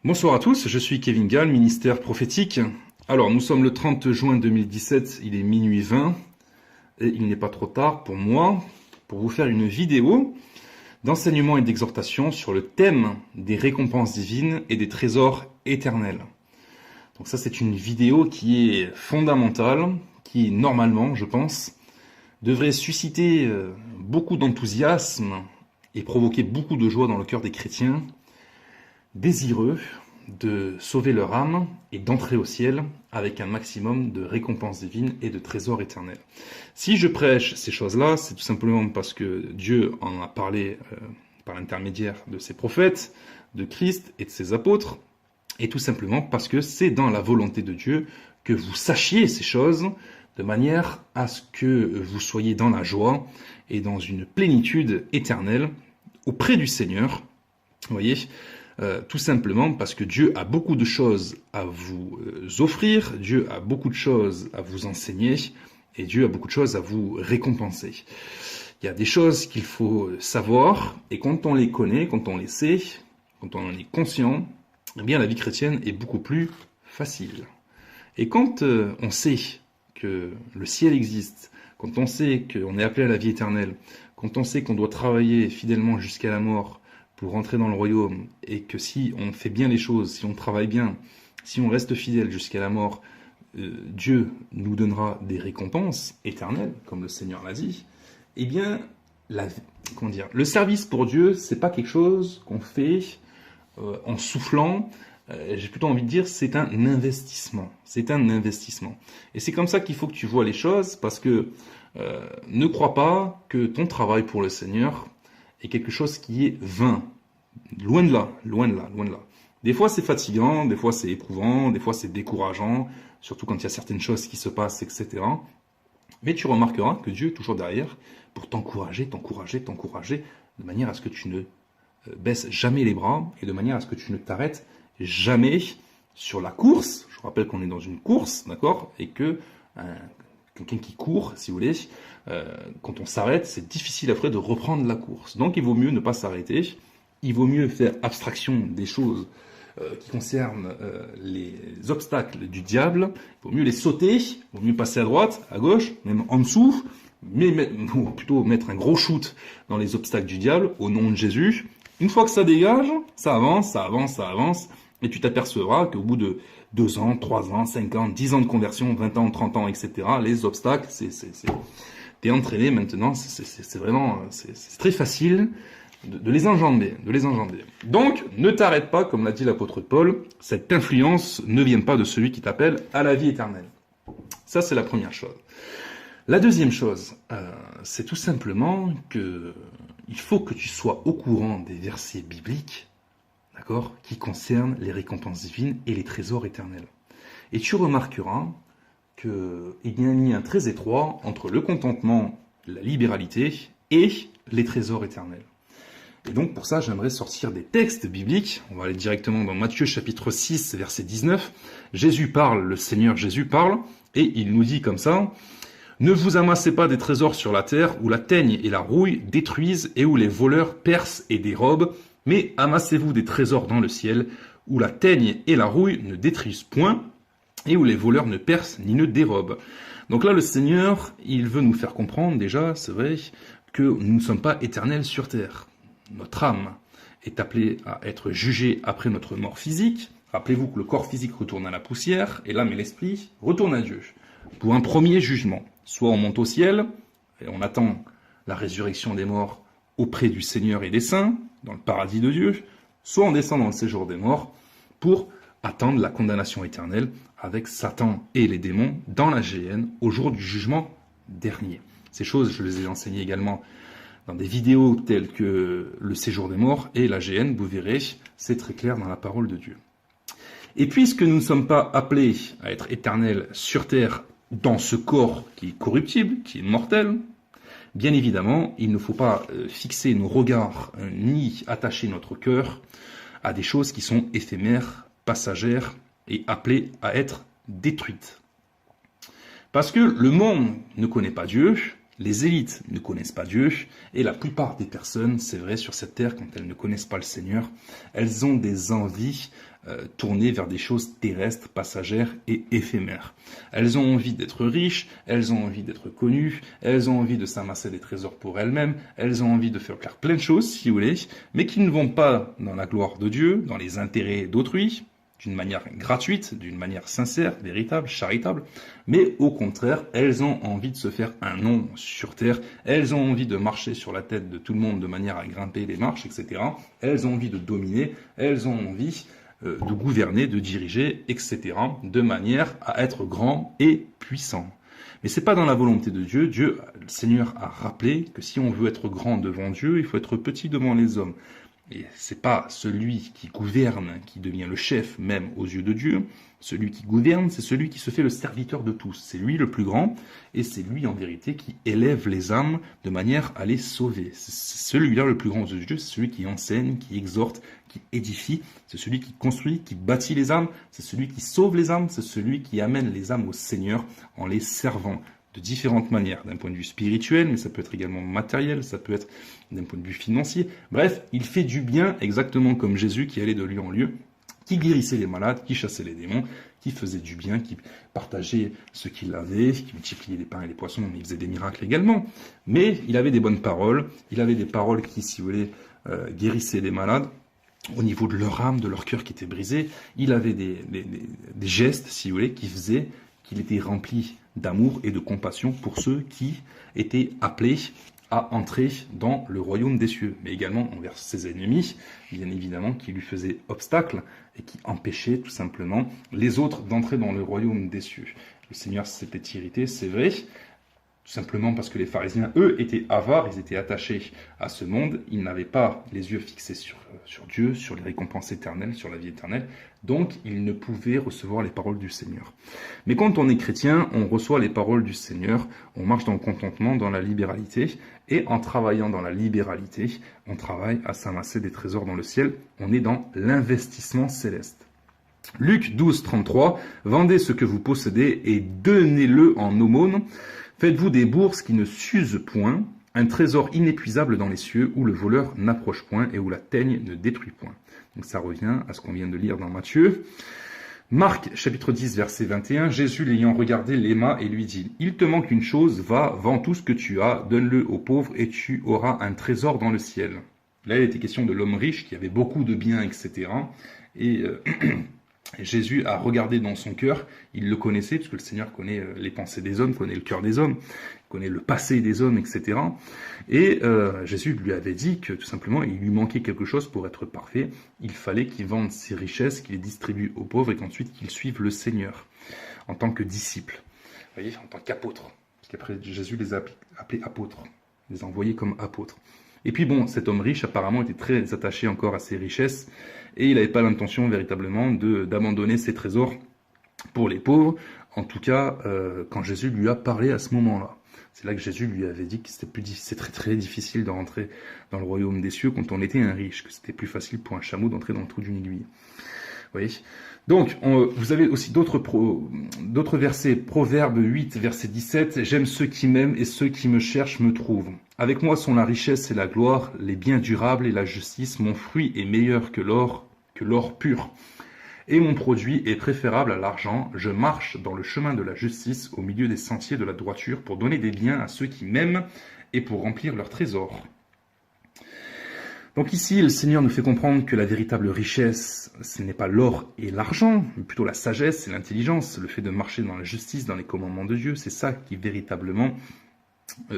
Bonsoir à tous, je suis Kevin Gall, ministère prophétique. Alors, nous sommes le 30 juin 2017, il est minuit 20, et il n'est pas trop tard pour moi, pour vous faire une vidéo d'enseignement et d'exhortation sur le thème des récompenses divines et des trésors éternels. Donc ça, c'est une vidéo qui est fondamentale, qui, normalement, je pense, devrait susciter beaucoup d'enthousiasme et provoquer beaucoup de joie dans le cœur des chrétiens, désireux de sauver leur âme et d'entrer au ciel avec un maximum de récompenses divines et de trésors éternels. Si je prêche ces choses-là, c'est tout simplement parce que Dieu en a parlé par l'intermédiaire de ses prophètes, de Christ et de ses apôtres, et tout simplement parce que c'est dans la volonté de Dieu que vous sachiez ces choses, de manière à ce que vous soyez dans la joie et dans une plénitude éternelle auprès du Seigneur. Vous voyez, tout simplement parce que Dieu a beaucoup de choses à vous offrir, Dieu a beaucoup de choses à vous enseigner, et Dieu a beaucoup de choses à vous récompenser. Il y a des choses qu'il faut savoir, et quand on les connaît, quand on les sait, quand on en est conscient, eh bien la vie chrétienne est beaucoup plus facile. Et quand on sait que le ciel existe, quand on sait qu'on est appelé à la vie éternelle, quand on sait qu'on doit travailler fidèlement jusqu'à la mort, pour rentrer dans le royaume, et que si on fait bien les choses, si on travaille bien, si on reste fidèle jusqu'à la mort, Dieu nous donnera des récompenses éternelles, comme le Seigneur l'a dit, eh bien, le service pour Dieu, c'est pas quelque chose qu'on fait en soufflant, j'ai plutôt envie de dire, c'est un investissement. C'est un investissement. Et c'est comme ça qu'il faut que tu vois les choses, parce que ne crois pas que ton travail pour le Seigneur est quelque chose qui est vain. Loin de là, loin de là, loin de là. Des fois c'est fatigant, des fois c'est éprouvant, des fois c'est décourageant, surtout quand il y a certaines choses qui se passent, etc. Mais tu remarqueras que Dieu est toujours derrière pour t'encourager, de manière à ce que tu ne baisses jamais les bras et de manière à ce que tu ne t'arrêtes jamais sur la course. Je rappelle qu'on est dans une course, d'accord, et que quelqu'un qui court, si vous voulez, quand on s'arrête, c'est difficile après de reprendre la course. Donc il vaut mieux ne pas s'arrêter, il vaut mieux faire abstraction des choses qui concernent les obstacles du diable, il vaut mieux les sauter, il vaut mieux passer à droite, à gauche, même en dessous, ou plutôt mettre un gros shoot dans les obstacles du diable, au nom de Jésus. Une fois que ça dégage, ça avance, et tu t'apercevras qu'au bout de 2 ans, 3 ans, 5 ans, 10 ans de conversion, 20 ans, 30 ans, etc., les obstacles, t'es entraîné maintenant, c'est vraiment, c'est très facile de les enjamber, Donc, ne t'arrête pas, comme l'a dit l'apôtre Paul, cette influence ne vient pas de celui qui t'appelle à la vie éternelle. Ça, c'est la première chose. La deuxième chose, c'est tout simplement que il faut que tu sois au courant des versets bibliques, d'accord, qui concernent les récompenses divines et les trésors éternels. Et tu remarqueras qu'il y a un lien très étroit entre le contentement, la libéralité et les trésors éternels. Et donc pour ça, j'aimerais sortir des textes bibliques. On va aller directement dans Matthieu chapitre 6, verset 19. Jésus parle, le Seigneur Jésus parle, et il nous dit comme ça: « Ne vous amassez pas des trésors sur la terre, où la teigne et la rouille détruisent et où les voleurs percent et dérobent, mais amassez-vous des trésors dans le ciel, où la teigne et la rouille ne détruisent point, et où les voleurs ne percent ni ne dérobent. » Donc là, le Seigneur, il veut nous faire comprendre déjà, c'est vrai, que nous ne sommes pas éternels sur terre. Notre âme est appelée à être jugée après notre mort physique. Rappelez-vous que le corps physique retourne à la poussière, et l'âme et l'esprit retournent à Dieu, pour un premier jugement. Soit on monte au ciel, et on attend la résurrection des morts auprès du Seigneur et des saints, dans le paradis de Dieu, soit on descend dans le séjour des morts, pour attendre la condamnation éternelle avec Satan et les démons dans la géhenne au jour du jugement dernier. Ces choses, je les ai enseignées également dans des vidéos telles que le séjour des morts et la géhenne, vous verrez, c'est très clair dans la parole de Dieu. Et puisque nous ne sommes pas appelés à être éternels sur terre dans ce corps qui est corruptible, qui est mortel, bien évidemment, il ne faut pas fixer nos regards ni attacher notre cœur à des choses qui sont éphémères, passagères et appelées à être détruites. Parce que le monde ne connaît pas Dieu, Les élites ne connaissent pas Dieu, et la plupart des personnes, c'est vrai, sur cette terre, quand elles ne connaissent pas le Seigneur, elles ont des envies tournées vers des choses terrestres, passagères et éphémères. Elles ont envie d'être riches, elles ont envie d'être connues, elles ont envie de s'amasser des trésors pour elles-mêmes, elles ont envie de faire plein de choses, si vous voulez, mais qui ne vont pas dans la gloire de Dieu, dans les intérêts d'autrui, d'une manière gratuite, d'une manière sincère, véritable, charitable, mais au contraire, elles ont envie de se faire un nom sur terre, elles ont envie de marcher sur la tête de tout le monde de manière à grimper les marches, etc. Elles ont envie de dominer, elles ont envie de gouverner, de diriger, etc., de manière à être grand et puissant. Mais c'est pas dans la volonté de Dieu. Le Seigneur a rappelé que si on veut être grand devant Dieu, il faut être petit devant les hommes. Et c'est pas celui qui gouverne qui devient le chef même aux yeux de Dieu. Celui qui gouverne, c'est celui qui se fait le serviteur de tous. C'est lui le plus grand et c'est lui en vérité qui élève les âmes de manière à les sauver. C'est celui-là le plus grand aux yeux de Dieu, c'est celui qui enseigne, qui exhorte, qui édifie. C'est celui qui construit, qui bâtit les âmes. C'est celui qui sauve les âmes. C'est celui qui amène les âmes au Seigneur en les servant de différentes manières, d'un point de vue spirituel, mais ça peut être également matériel, ça peut être d'un point de vue financier. Bref, il fait du bien exactement comme Jésus qui allait de lieu en lieu, qui guérissait les malades, qui chassait les démons, qui faisait du bien, qui partageait ce qu'il avait, qui multipliait les pains et les poissons, mais il faisait des miracles également. Mais il avait des bonnes paroles, il avait des paroles qui, si vous voulez, guérissaient les malades, au niveau de leur âme, de leur cœur qui était brisé. Il avait des gestes, si vous voulez, qui faisaient qu'il était rempli d'amour et de compassion pour ceux qui étaient appelés à entrer dans le royaume des cieux, mais également envers ses ennemis, bien évidemment, qui lui faisaient obstacle et qui empêchaient tout simplement les autres d'entrer dans le royaume des cieux. Le Seigneur s'était irrité, c'est vrai, tout simplement parce que les pharisiens, eux, étaient avares, ils étaient attachés à ce monde, ils n'avaient pas les yeux fixés sur Dieu, sur les récompenses éternelles, sur la vie éternelle, donc ils ne pouvaient recevoir les paroles du Seigneur. Mais quand on est chrétien, on reçoit les paroles du Seigneur, on marche dans le contentement, dans la libéralité, et en travaillant dans la libéralité, on travaille à s'amasser des trésors dans le ciel, on est dans l'investissement céleste. Luc 12, 33, « Vendez ce que vous possédez et donnez-le en aumône. Faites-vous des bourses qui ne s'usent point, un trésor inépuisable dans les cieux où le voleur n'approche point et où la teigne ne détruit point. » Donc ça revient à ce qu'on vient de lire dans Matthieu. Marc, chapitre 10, verset 21, Jésus l'ayant regardé l'aima et lui dit, « Il te manque une chose, va, vends tout ce que tu as, donne-le aux pauvres et tu auras un trésor dans le ciel. » Là, il était question de l'homme riche qui avait beaucoup de biens, etc. Et Jésus a regardé dans son cœur, il le connaissait, puisque le Seigneur connaît les pensées des hommes, connaît le cœur des hommes, connaît le passé des hommes, etc. Et Jésus lui avait dit que tout simplement, il lui manquait quelque chose pour être parfait. Il fallait qu'il vende ses richesses, qu'il les distribue aux pauvres et qu'ensuite qu'il suive le Seigneur en tant que disciple. Vous voyez, en tant qu'apôtre. Parce qu'après, Jésus les a appelés apôtres, les a envoyés comme apôtres. Et puis bon, cet homme riche apparemment était très attaché encore à ses richesses et il n'avait pas l'intention véritablement d'abandonner ses trésors pour les pauvres, en tout cas quand Jésus lui a parlé à ce moment-là. C'est là que Jésus lui avait dit que c'est très très difficile de rentrer dans le royaume des cieux quand on était un riche, que c'était plus facile pour un chameau d'entrer dans le trou d'une aiguille. Vous voyez ? Donc, vous avez aussi d'autres versets. Proverbe 8, verset 17. « J'aime ceux qui m'aiment et ceux qui me cherchent me trouvent. Avec moi sont la richesse et la gloire, les biens durables et la justice. Mon fruit est meilleur que l'or pur. Et mon produit est préférable à l'argent. Je marche dans le chemin de la justice, au milieu des sentiers de la droiture, pour donner des biens à ceux qui m'aiment et pour remplir leurs trésors. » Donc ici, le Seigneur nous fait comprendre que la véritable richesse, ce n'est pas l'or et l'argent, mais plutôt la sagesse et l'intelligence, le fait de marcher dans la justice, dans les commandements de Dieu. C'est ça qui véritablement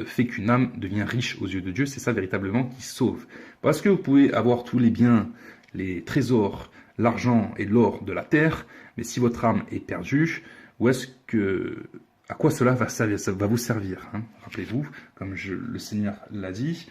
fait qu'une âme devient riche aux yeux de Dieu. C'est ça véritablement qui sauve. Parce que vous pouvez avoir tous les biens, les trésors, l'argent et l'or de la terre, mais si votre âme est perdue, à quoi cela va servir, ça va vous servir, hein? Rappelez-vous, comme le Seigneur l'a dit,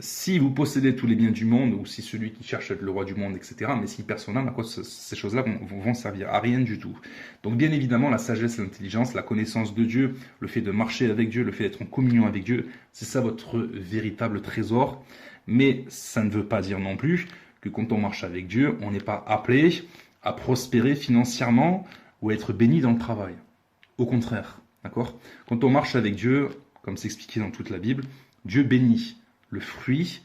si vous possédez tous les biens du monde, ou si celui qui cherche à être le roi du monde, etc., mais s'il perd son âme, à quoi ces choses-là vont servir? À rien du tout. Donc bien évidemment, la sagesse, l'intelligence, la connaissance de Dieu, le fait de marcher avec Dieu, le fait d'être en communion avec Dieu, c'est ça votre véritable trésor. Mais ça ne veut pas dire non plus que quand on marche avec Dieu, on n'est pas appelé à prospérer financièrement ou à être béni dans le travail. Au contraire, d'accord ? Quand on marche avec Dieu, comme c'est expliqué dans toute la Bible, Dieu bénit le fruit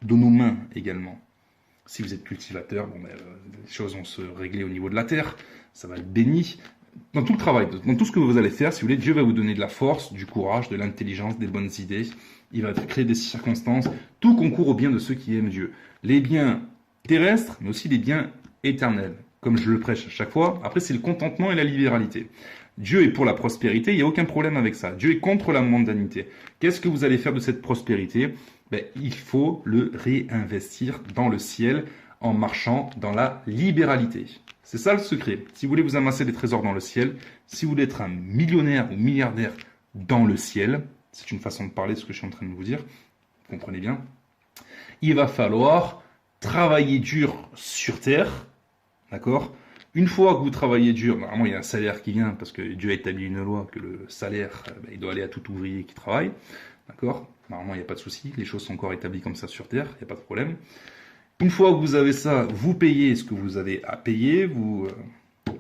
de nos mains également. Si vous êtes cultivateur, bon, les choses vont se régler au niveau de la terre, ça va être béni. Dans tout le travail, dans tout ce que vous allez faire, si vous voulez, Dieu va vous donner de la force, du courage, de l'intelligence, des bonnes idées. Il va créer des circonstances. Tout concourt au bien de ceux qui aiment Dieu. Les biens terrestres, mais aussi les biens éternels. Comme je le prêche à chaque fois. Après, c'est le contentement et la libéralité. Dieu est pour la prospérité, il n'y a aucun problème avec ça. Dieu est contre la mondanité. Qu'est-ce que vous allez faire de cette prospérité? Il faut le réinvestir dans le ciel en marchant dans la libéralité. C'est ça le secret. Si vous voulez vous amasser des trésors dans le ciel, si vous voulez être un millionnaire ou milliardaire dans le ciel, c'est une façon de parler de ce que je suis en train de vous dire, vous comprenez bien, il va falloir travailler dur sur terre, d'accord? Une fois que vous travaillez dur, normalement il y a un salaire qui vient, parce que Dieu a établi une loi que le salaire, il doit aller à tout ouvrier qui travaille, d'accord? Normalement il n'y a pas de souci, les choses sont encore établies comme ça sur terre, il n'y a pas de problème. Une fois que vous avez ça, vous payez ce que vous avez à payer, vous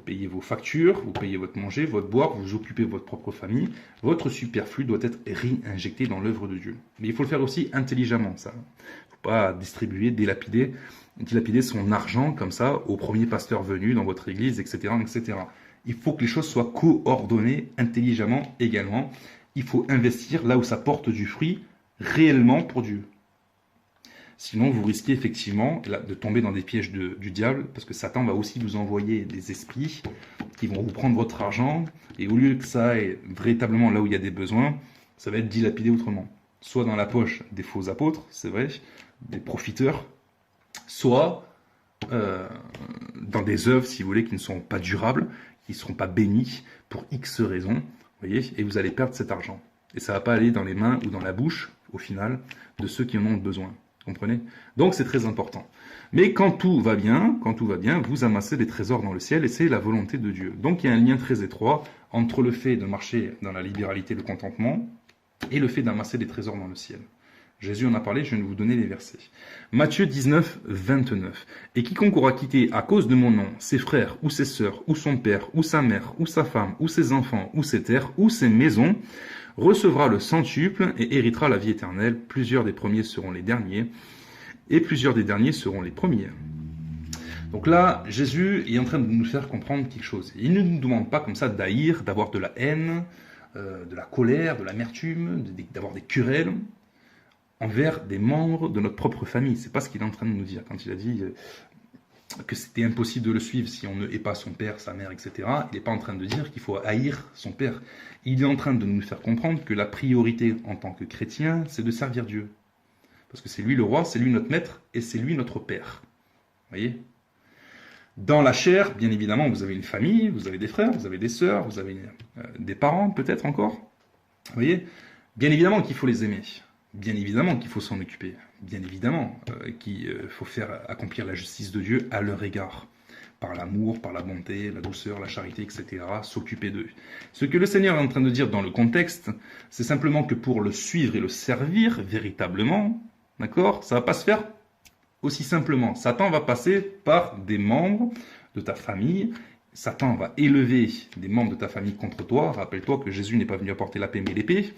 payez vos factures, vous payez votre manger, votre boire, vous occupez votre propre famille. Votre superflu doit être réinjecté dans l'œuvre de Dieu. Mais il faut le faire aussi intelligemment, ça. Il ne faut pas distribuer, dilapider son argent comme ça au premier pasteur venu dans votre église, etc., etc. Il faut que les choses soient coordonnées intelligemment également. Il faut investir là où ça porte du fruit réellement pour Dieu. Sinon, vous risquez effectivement de tomber dans des pièges du diable, parce que Satan va aussi vous envoyer des esprits qui vont vous prendre votre argent, et au lieu que ça aille véritablement là où il y a des besoins, ça va être dilapidé autrement. Soit dans la poche des faux apôtres, c'est vrai, des profiteurs, soit dans des œuvres, si vous voulez, qui ne sont pas durables, qui ne seront pas bénies pour X raisons, vous voyez, et vous allez perdre cet argent. Et ça ne va pas aller dans les mains ou dans la bouche, au final, de ceux qui en ont besoin. Comprenez? Donc c'est très important. Mais quand tout va bien, vous amassez des trésors dans le ciel et c'est la volonté de Dieu. Donc il y a un lien très étroit entre le fait de marcher dans la libéralité, le contentement, et le fait d'amasser des trésors dans le ciel. Jésus en a parlé, je viens de vous donner les versets. Matthieu 19, 29. Et quiconque aura quitté à cause de mon nom ses frères ou ses sœurs ou son père ou sa mère ou sa femme ou ses enfants ou ses terres ou ses maisons, recevra le centuple et héritera la vie éternelle. Plusieurs des premiers seront les derniers, et plusieurs des derniers seront les premiers. Donc là, Jésus est en train de nous faire comprendre quelque chose. Il ne nous demande pas comme ça d'haïr, d'avoir de la haine, de la colère, de l'amertume, d'avoir des querelles envers des membres de notre propre famille. C'est pas ce qu'il est en train de nous dire quand il a dit que c'était impossible de le suivre si on ne hait pas son père, sa mère, etc. Il n'est pas en train de dire qu'il faut haïr son père. Il est en train de nous faire comprendre que la priorité en tant que chrétien, c'est de servir Dieu. Parce que c'est lui le roi, c'est lui notre maître et c'est lui notre père. Vous voyez? Dans la chair, bien évidemment, vous avez une famille, vous avez des frères, vous avez des sœurs, vous avez des parents peut-être encore. Vous voyez? Bien évidemment qu'il faut les aimer. Bien évidemment qu'il faut s'en occuper. Bien évidemment qu'il faut faire accomplir la justice de Dieu à leur égard. Par l'amour, par la bonté, la douceur, la charité, etc. S'occuper d'eux. Ce que le Seigneur est en train de dire dans le contexte, c'est simplement que pour le suivre et le servir véritablement, d'accord, ça ne va pas se faire aussi simplement. Satan va passer par des membres de ta famille. Satan va élever des membres de ta famille contre toi. Rappelle-toi que Jésus n'est pas venu apporter la paix mais l'épée.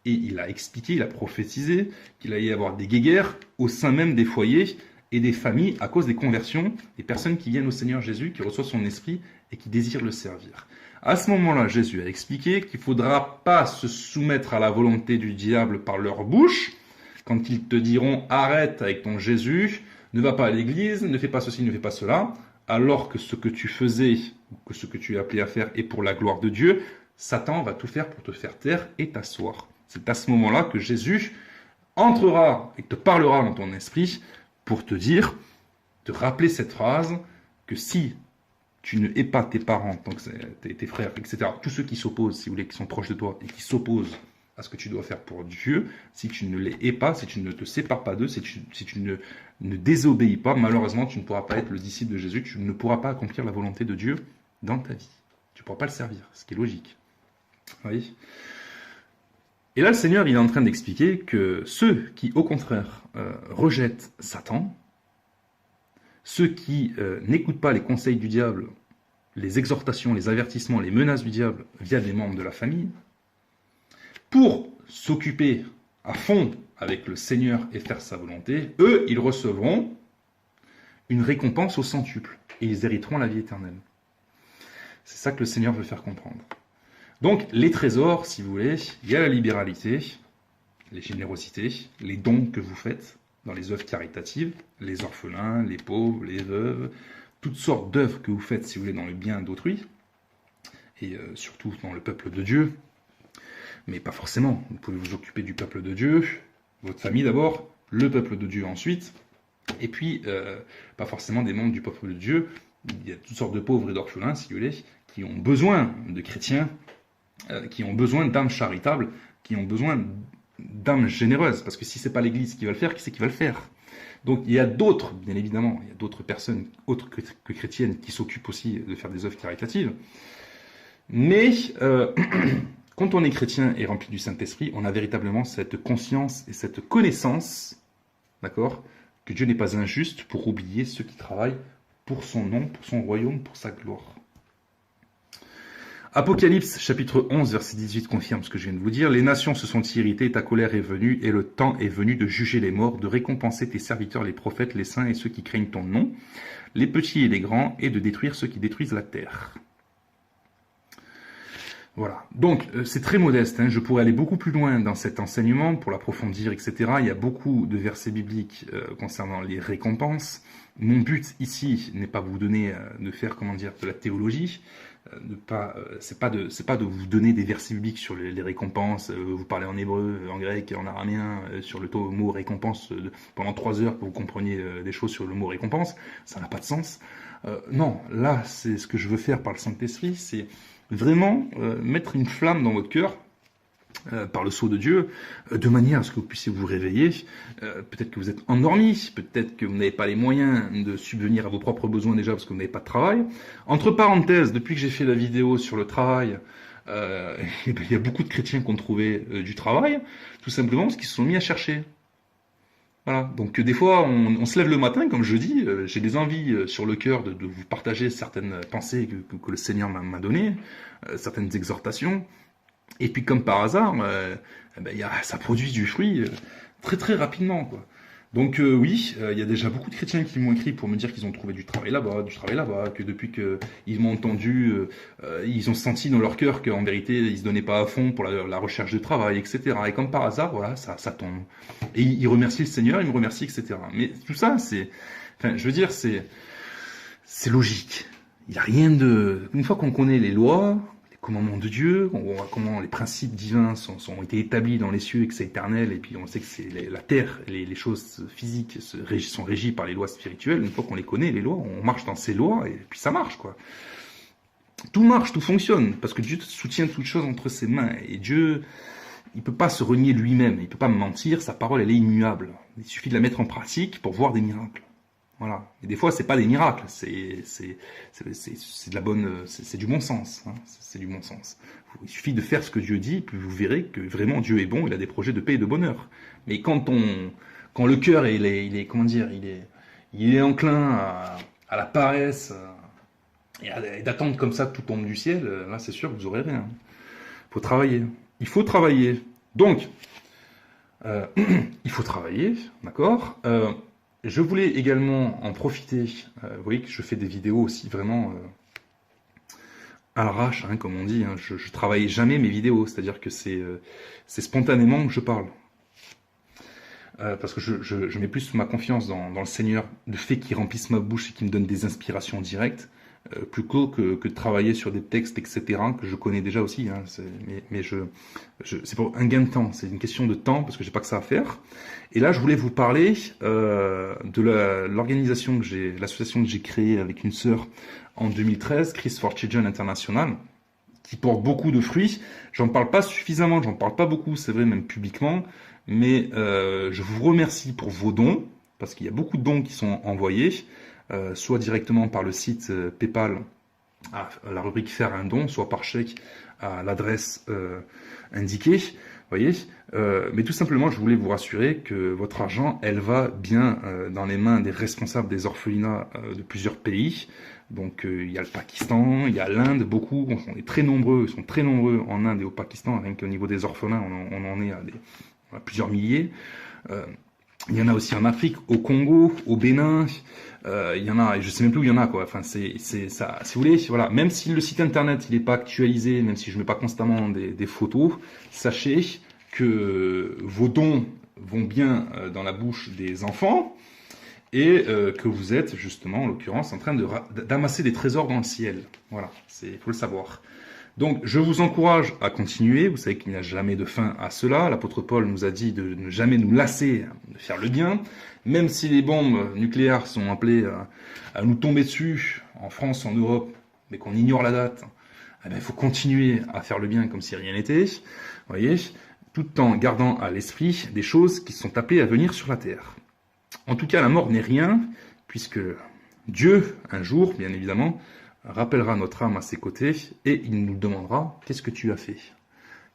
Et il a expliqué, il a prophétisé qu'il allait y avoir des guéguerres au sein même des foyers et des familles à cause des conversions, des personnes qui viennent au Seigneur Jésus, qui reçoivent son esprit et qui désirent le servir. À ce moment-là, Jésus a expliqué qu'il ne faudra pas se soumettre à la volonté du diable par leur bouche, quand ils te diront « arrête avec ton Jésus, ne va pas à l'église, ne fais pas ceci, ne fais pas cela », alors que ce que tu faisais, ou que ce que tu es appelé à faire est pour la gloire de Dieu, Satan va tout faire pour te faire taire et t'asseoir. C'est à ce moment-là que Jésus entrera et te parlera dans ton esprit pour te dire, te rappeler cette phrase, que si tu ne hais pas tes parents, donc tes frères, etc., tous ceux qui s'opposent, si vous voulez, qui sont proches de toi et qui s'opposent à ce que tu dois faire pour Dieu, si tu ne les hais pas, si tu ne te sépares pas d'eux, si tu ne désobéis pas, malheureusement, tu ne pourras pas être le disciple de Jésus, tu ne pourras pas accomplir la volonté de Dieu dans ta vie. Tu ne pourras pas le servir, ce qui est logique. Vous voyez ? Et là, le Seigneur, il est en train d'expliquer que ceux qui, au contraire, rejettent Satan, ceux qui n'écoutent pas les conseils du diable, les exhortations, les avertissements, les menaces du diable via des membres de la famille, pour s'occuper à fond avec le Seigneur et faire sa volonté, eux, ils recevront une récompense au centuple et ils hériteront la vie éternelle. C'est ça que le Seigneur veut faire comprendre. Donc, les trésors, si vous voulez, il y a la libéralité, les générosités, les dons que vous faites dans les œuvres caritatives, les orphelins, les pauvres, les veuves, toutes sortes d'œuvres que vous faites, si vous voulez, dans le bien d'autrui, et surtout dans le peuple de Dieu, mais pas forcément. Vous pouvez vous occuper du peuple de Dieu, votre famille d'abord, le peuple de Dieu ensuite, et puis pas forcément des membres du peuple de Dieu. Il y a toutes sortes de pauvres et d'orphelins, si vous voulez, qui ont besoin de chrétiens, qui ont besoin d'âmes charitables, qui ont besoin d'âmes généreuses, parce que si c'est pas l'Église qui va le faire, qui c'est qui va le faire? Donc il y a d'autres, bien évidemment, il y a d'autres personnes autres que chrétiennes qui s'occupent aussi de faire des œuvres caritatives, mais quand on est chrétien et rempli du Saint-Esprit, on a véritablement cette conscience et cette connaissance, d'accord, que Dieu n'est pas injuste pour oublier ceux qui travaillent pour son nom, pour son royaume, pour sa gloire. Apocalypse, chapitre 11, verset 18, confirme ce que je viens de vous dire. Les nations se sont irritées, ta colère est venue, et le temps est venu de juger les morts, de récompenser tes serviteurs, les prophètes, les saints et ceux qui craignent ton nom, les petits et les grands, et de détruire ceux qui détruisent la terre. Voilà. Donc, c'est très modeste. Je pourrais aller beaucoup plus loin dans cet enseignement pour l'approfondir, etc. Il y a beaucoup de versets bibliques concernant les récompenses. Mon but ici n'est pas vous donner, de faire, de la théologie. C'est pas de vous donner des versets bibliques sur les récompenses. Vous parlez en hébreu, en grec, en araméen sur le mot récompense pendant 3 heures pour que vous compreniez des choses sur le mot récompense. Ça n'a pas de sens. Non, là, c'est ce que je veux faire par le Saint-Esprit, c'est vraiment mettre une flamme dans votre cœur par le sceau de Dieu, de manière à ce que vous puissiez vous réveiller. Peut-être que vous êtes endormi, peut-être que vous n'avez pas les moyens de subvenir à vos propres besoins déjà parce que vous n'avez pas de travail. Entre parenthèses, depuis que j'ai fait la vidéo sur le travail, il y a beaucoup de chrétiens qui ont trouvé du travail, tout simplement parce qu'ils se sont mis à chercher. Voilà. Donc des fois, on se lève le matin, comme je dis, j'ai des envies sur le cœur de vous partager certaines pensées que le Seigneur m'a données, certaines exhortations. Et puis comme par hasard, ça produit du fruit très très rapidement, quoi. Donc oui, il y a déjà beaucoup de chrétiens qui m'ont écrit pour me dire qu'ils ont trouvé du travail là-bas, que depuis qu'ils m'ont entendu, ils ont senti dans leur cœur qu'en vérité, ils se donnaient pas à fond pour la recherche de travail, etc. Et comme par hasard, voilà, ça tombe. Et ils remercient le Seigneur, ils me remercient, etc. Mais tout ça, c'est logique. Il n'y a rien de... Une fois qu'on connaît les lois, commandements de Dieu, on voit comment les principes divins ont été établis dans les cieux et que c'est éternel, et puis on sait que c'est la terre, les choses physiques sont régies par les lois spirituelles. Une fois qu'on les connaît, les lois, on marche dans ces lois, et puis ça marche, quoi. Tout marche, tout fonctionne, parce que Dieu soutient toutes choses entre ses mains, et Dieu, il peut pas se renier lui-même, il peut pas mentir, sa parole, elle est immuable. Il suffit de la mettre en pratique pour voir des miracles. Voilà. Et des fois, c'est pas des miracles, c'est de la bonne, c'est du bon sens. C'est du bon sens. Il suffit de faire ce que Dieu dit, puis vous verrez que vraiment Dieu est bon, il a des projets de paix et de bonheur. Mais quand le cœur il est enclin à la paresse et d'attendre comme ça que tout tombe du ciel, là c'est sûr que vous aurez rien. Faut travailler. Il faut travailler. Donc, il faut travailler, d'accord. Je voulais également en profiter, vous voyez que je fais des vidéos aussi vraiment à l'arrache, comme on dit, je travaille jamais mes vidéos, c'est-à-dire que c'est spontanément que je parle. Parce que je mets plus ma confiance dans le Seigneur, le fait qu'il remplisse ma bouche et qu'il me donne des inspirations directes, plutôt que de travailler sur des textes, etc., que je connais déjà aussi. Mais c'est pour un gain de temps, c'est une question de temps, parce que j'ai pas que ça à faire. Et là, je voulais vous parler de l'organisation l'association que j'ai créée avec une sœur en 2013, Christ for Children International, qui porte beaucoup de fruits. J'en parle pas suffisamment, j'en parle pas beaucoup, c'est vrai, même publiquement, mais je vous remercie pour vos dons, parce qu'il y a beaucoup de dons qui sont envoyés, soit directement par le site PayPal à la rubrique faire un don, soit par chèque à l'adresse indiquée. voyez. Mais tout simplement, je voulais vous rassurer que votre argent, elle va bien dans les mains des responsables des orphelinats de plusieurs pays. Donc il y a le Pakistan, il y a l'Inde, beaucoup, on est très nombreux, ils sont très nombreux en Inde et au Pakistan, rien qu'au niveau des orphelins, on en est à plusieurs milliers. Il y en a aussi en Afrique, au Congo, au Bénin, il y en a, je sais même plus où il y en a quoi. Enfin c'est ça, si vous voulez, voilà. Même si le site internet il est pas actualisé, même si je mets pas constamment des photos, sachez que vos dons vont bien dans la bouche des enfants et que vous êtes justement en l'occurrence en train d'amasser des trésors dans le ciel. Voilà, faut le savoir. Donc, je vous encourage à continuer. Vous savez qu'il n'y a jamais de fin à cela. L'apôtre Paul nous a dit de ne jamais nous lasser de faire le bien. Même si les bombes nucléaires sont appelées à nous tomber dessus, en France, en Europe, mais qu'on ignore la date, eh bien, il faut continuer à faire le bien comme si rien n'était. Vous voyez, tout en gardant à l'esprit des choses qui sont appelées à venir sur la terre. En tout cas, la mort n'est rien, puisque Dieu, un jour, bien évidemment, rappellera notre âme à ses côtés et il nous demandera « Qu'est-ce que tu as fait ?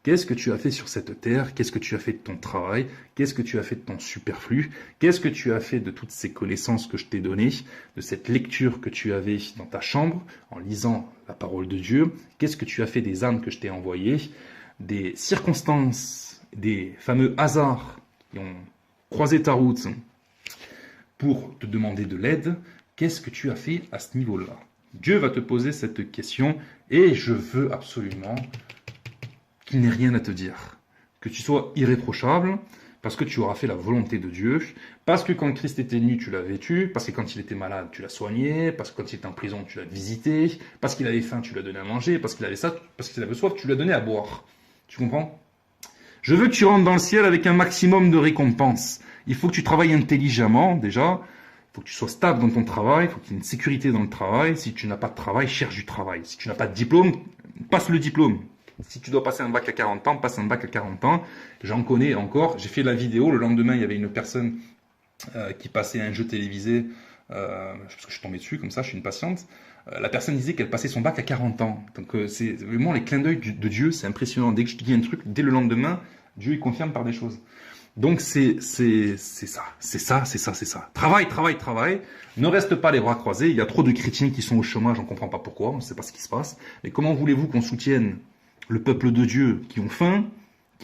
Qu'est-ce que tu as fait sur cette terre ? Qu'est-ce que tu as fait de ton travail ? Qu'est-ce que tu as fait de ton superflu ? Qu'est-ce que tu as fait de toutes ces connaissances que je t'ai données, de cette lecture que tu avais dans ta chambre en lisant la parole de Dieu ? Qu'est-ce que tu as fait des âmes que je t'ai envoyées, des circonstances, des fameux hasards qui ont croisé ta route pour te demander de l'aide ? Qu'est-ce que tu as fait à ce niveau-là ? Dieu va te poser cette question et je veux absolument qu'il n'ait rien à te dire. Que tu sois irréprochable parce que tu auras fait la volonté de Dieu, parce que quand Christ était nu, tu l'as vêtu, parce que quand il était malade, tu l'as soigné, parce que quand il était en prison, tu l'as visité, parce qu'il avait faim, tu lui as donné à manger, parce qu'il avait ça, parce qu'il avait soif, tu lui as donné à boire. Tu comprends ? Je veux que tu rentres dans le ciel avec un maximum de récompenses. Il faut que tu travailles intelligemment déjà. Il faut que tu sois stable dans ton travail, il faut qu'il y ait une sécurité dans le travail. Si tu n'as pas de travail, cherche du travail. Si tu n'as pas de diplôme, passe le diplôme. Si tu dois passer un bac à 40 ans, passe un bac à 40 ans. J'en connais encore. J'ai fait la vidéo. Le lendemain, il y avait une personne qui passait un jeu télévisé. Parce que je suis tombé dessus, comme ça, je suis une patiente. La personne disait qu'elle passait son bac à 40 ans. Donc c'est vraiment les clins d'œil de Dieu. C'est impressionnant. Dès que je dis un truc, dès le lendemain, Dieu il confirme par des choses. Donc c'est ça. Travaille. Ne reste pas les bras croisés. Il y a trop de chrétiens qui sont au chômage, on ne comprend pas pourquoi, on ne sait pas ce qui se passe. Mais comment voulez-vous qu'on soutienne le peuple de Dieu qui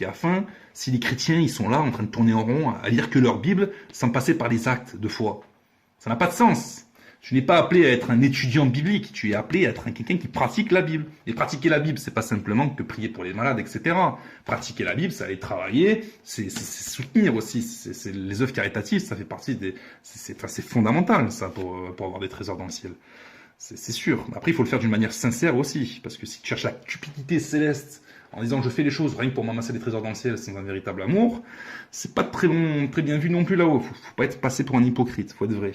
a faim, si les chrétiens ils sont là en train de tourner en rond à lire que leur Bible sans passer par les actes de foi? Ça n'a pas de sens. Tu n'es pas appelé à être un étudiant biblique, tu es appelé à être quelqu'un qui pratique la Bible. Et pratiquer la Bible, c'est pas simplement que prier pour les malades, etc. Pratiquer la Bible, c'est aller travailler, c'est soutenir aussi. C'est les œuvres caritatives, ça fait partie des... C'est fondamental, ça, pour avoir des trésors dans le ciel. C'est sûr. Après, il faut le faire d'une manière sincère aussi. Parce que si tu cherches la cupidité céleste en disant je fais les choses rien que pour m'amasser des trésors dans le ciel sans un véritable amour, c'est pas très bien vu non plus là-haut. Faut pas être passé pour un hypocrite, faut être vrai.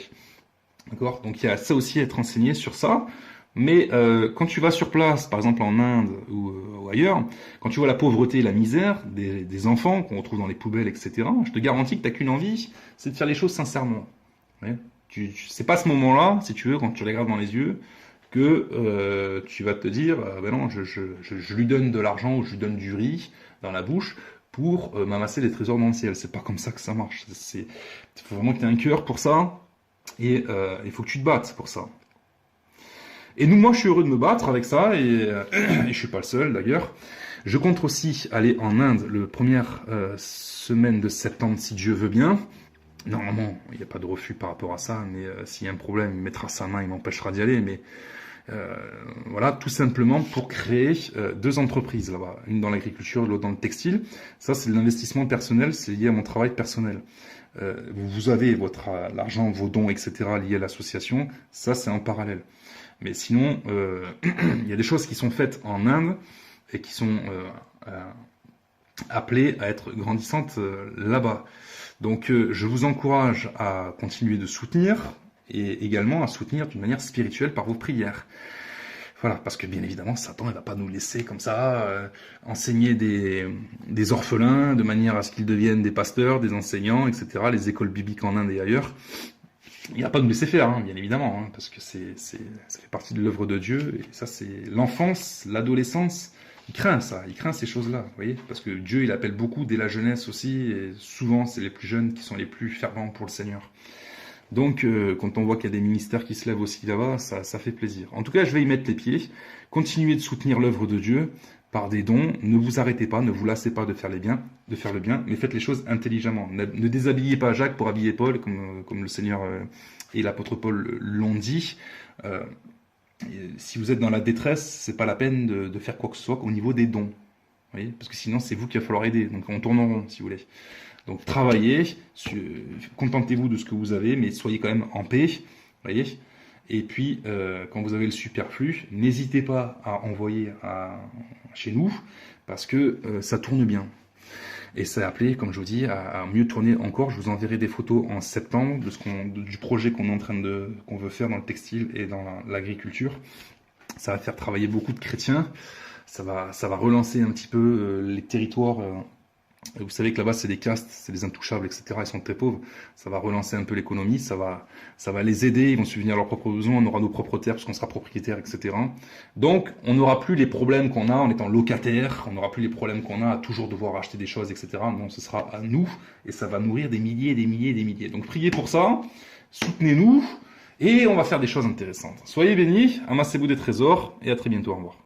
D'accord ? Donc il y a ça aussi à être enseigné sur ça. Mais quand tu vas sur place, par exemple en Inde ou ailleurs, quand tu vois la pauvreté et la misère des enfants qu'on retrouve dans les poubelles, etc., je te garantis que tu n'as qu'une envie, c'est de faire les choses sincèrement. Ouais. C'est pas à ce moment-là, si tu veux, quand tu les regardes dans les yeux, que tu vas te dire, ben non, je lui donne de l'argent ou je lui donne du riz dans la bouche pour m'amasser des trésors dans le ciel. C'est pas comme ça que ça marche. Il faut vraiment que tu aies un cœur pour ça. Et il faut que tu te battes pour ça. Et moi, je suis heureux de me battre avec ça, et je suis pas le seul d'ailleurs. Je compte aussi aller en Inde le première semaine de septembre, si Dieu veut bien. Normalement, il n'y a pas de refus par rapport à ça, mais s'il y a un problème, il mettra sa main, il m'empêchera d'y aller. Mais voilà, tout simplement pour créer 2 entreprises là-bas, une dans l'agriculture, l'autre dans le textile. Ça, c'est de l'investissement personnel, c'est lié à mon travail personnel. Vous avez l'argent, vos dons, etc. liés à l'association, ça c'est en parallèle. Mais sinon, il y a des choses qui sont faites en Inde et qui sont appelées à être grandissantes là-bas. Donc je vous encourage à continuer de soutenir et également à soutenir d'une manière spirituelle par vos prières. Voilà, parce que bien évidemment, Satan ne va pas nous laisser comme ça enseigner des orphelins de manière à ce qu'ils deviennent des pasteurs, des enseignants, etc., les écoles bibliques en Inde et ailleurs. Il ne va pas nous laisser faire, hein, bien évidemment, hein, parce que ça fait partie de l'œuvre de Dieu, et ça c'est l'enfance, l'adolescence, Il craint ça, il craint ces choses-là, vous voyez, parce que Dieu, il appelle beaucoup dès la jeunesse aussi, et souvent, c'est les plus jeunes qui sont les plus fervents pour le Seigneur. Donc, quand on voit qu'il y a des ministères qui se lèvent aussi là-bas, ça fait plaisir. En tout cas, je vais y mettre les pieds. Continuez de soutenir l'œuvre de Dieu par des dons. Ne vous arrêtez pas, ne vous lassez pas de faire le bien, mais faites les choses intelligemment. Ne déshabillez pas Jacques pour habiller Paul, comme le Seigneur et l'apôtre Paul l'ont dit. Si vous êtes dans la détresse, c'est pas la peine de faire quoi que ce soit au niveau des dons. Vous voyez, parce que sinon, c'est vous qu'il va falloir aider. Donc, on tourne en rond, si vous voulez. Donc travaillez, contentez-vous de ce que vous avez, mais soyez quand même en paix, voyez. Et puis, quand vous avez le superflu, n'hésitez pas à envoyer chez nous, parce que ça tourne bien. Et ça a appelé, comme je vous dis, à mieux tourner encore. Je vous enverrai des photos en septembre du projet qu'on veut faire dans le textile et dans l'agriculture. Ça va faire travailler beaucoup de chrétiens. Ça va relancer un petit peu les territoires. Vous savez que là-bas, c'est des castes, c'est des intouchables, etc. Ils sont très pauvres. Ça va relancer un peu l'économie, ça va les aider, ils vont subvenir à leurs propres besoins, on aura nos propres terres parce qu'on sera propriétaire, etc. Donc, on n'aura plus les problèmes qu'on a en étant locataire, on n'aura plus les problèmes qu'on a à toujours devoir acheter des choses, etc. Non, ce sera à nous et ça va nourrir des milliers, des milliers, des milliers. Donc, priez pour ça, soutenez-nous et on va faire des choses intéressantes. Soyez bénis, amassez-vous des trésors et à très bientôt, au revoir.